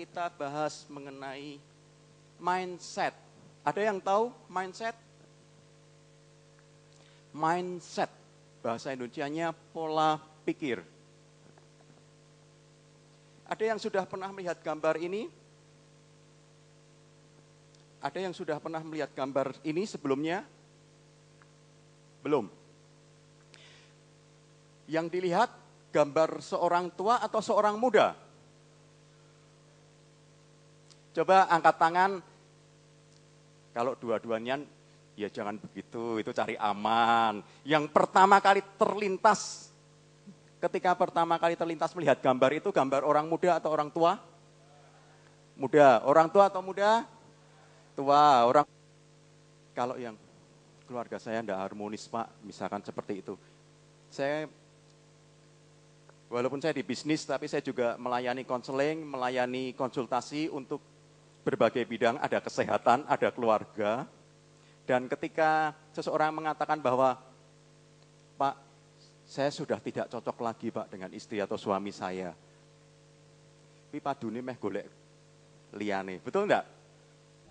kita bahas mengenai mindset. Ada yang tahu mindset? Mindset, bahasa Indonesianya pola pikir. Ada yang sudah pernah melihat gambar ini? Ada yang sudah pernah melihat gambar ini sebelumnya? Belum. Yang dilihat gambar seorang tua atau seorang muda? Coba angkat tangan. Kalau dua-duanya, ya jangan begitu, itu cari aman. Yang pertama kali terlintas, ketika pertama kali terlintas melihat gambar itu, gambar orang muda atau orang tua? Muda. Orang tua atau muda? Tua. Orang. Kalau yang keluarga saya tidak harmonis, Pak, misalkan seperti itu. Walaupun saya di bisnis, tapi saya juga melayani konseling, melayani konsultasi untuk berbagai bidang, ada kesehatan, ada keluarga. Dan ketika seseorang mengatakan bahwa, Pak, saya sudah tidak cocok lagi, Pak, dengan istri atau suami saya. Tapi padune meh golek liyane, betul enggak?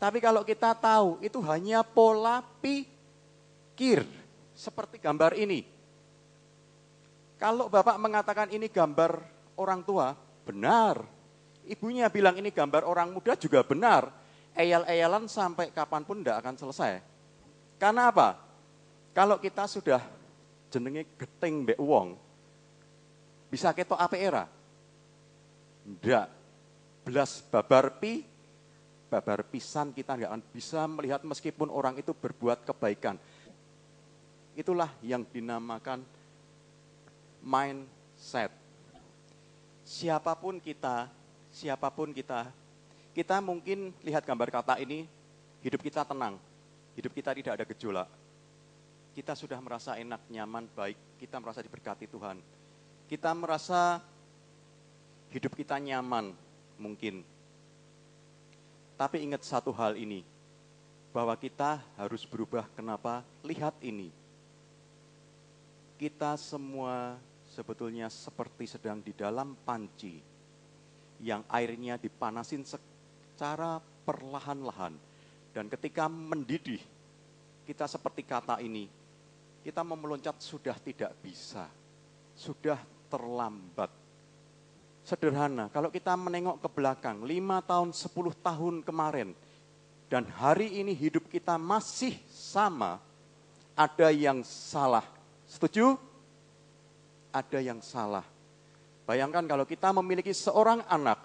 Tapi kalau kita tahu, itu hanya pola pikir, seperti gambar ini. Kalau Bapak mengatakan ini gambar orang tua, benar. Ibunya bilang ini gambar orang muda juga benar. Eyal-eyalan sampai kapanpun tidak akan selesai. Karena apa? Kalau kita sudah jenenge geting mbek wong, bisa ketok ape era? Ndak. Belas babar pisan kita nggak akan bisa melihat meskipun orang itu berbuat kebaikan. Itulah yang dinamakan mindset. Siapapun kita mungkin lihat gambar kata ini, hidup kita tenang, hidup kita tidak ada gejolak. Kita sudah merasa enak, nyaman, baik, kita merasa diberkati Tuhan. Kita merasa hidup kita nyaman mungkin. Tapi ingat satu hal ini, bahwa kita harus berubah. Kenapa? Lihat ini. Kita semua sebetulnya seperti sedang di dalam panci yang airnya dipanasin secara perlahan-lahan. Dan ketika mendidih, kita seperti kata ini, kita mau meloncat sudah tidak bisa, sudah terlambat. Sederhana, kalau kita menengok ke belakang, 5 tahun, 10 tahun kemarin, dan hari ini hidup kita masih sama, ada yang salah. Setuju? Ada yang salah. Bayangkan kalau kita memiliki seorang anak,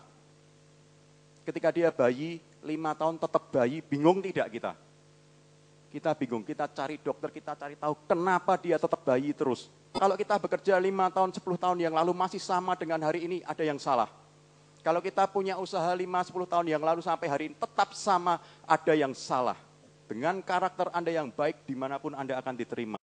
ketika dia bayi, 5 tahun tetap bayi, bingung tidak kita? Kita bingung, kita cari dokter, kita cari tahu kenapa dia tetap bayi terus. Kalau kita bekerja 5 tahun, 10 tahun yang lalu masih sama dengan hari ini, ada yang salah. Kalau kita punya usaha 5-10 tahun yang lalu sampai hari ini tetap sama, ada yang salah. Dengan karakter Anda yang baik, dimanapun Anda akan diterima.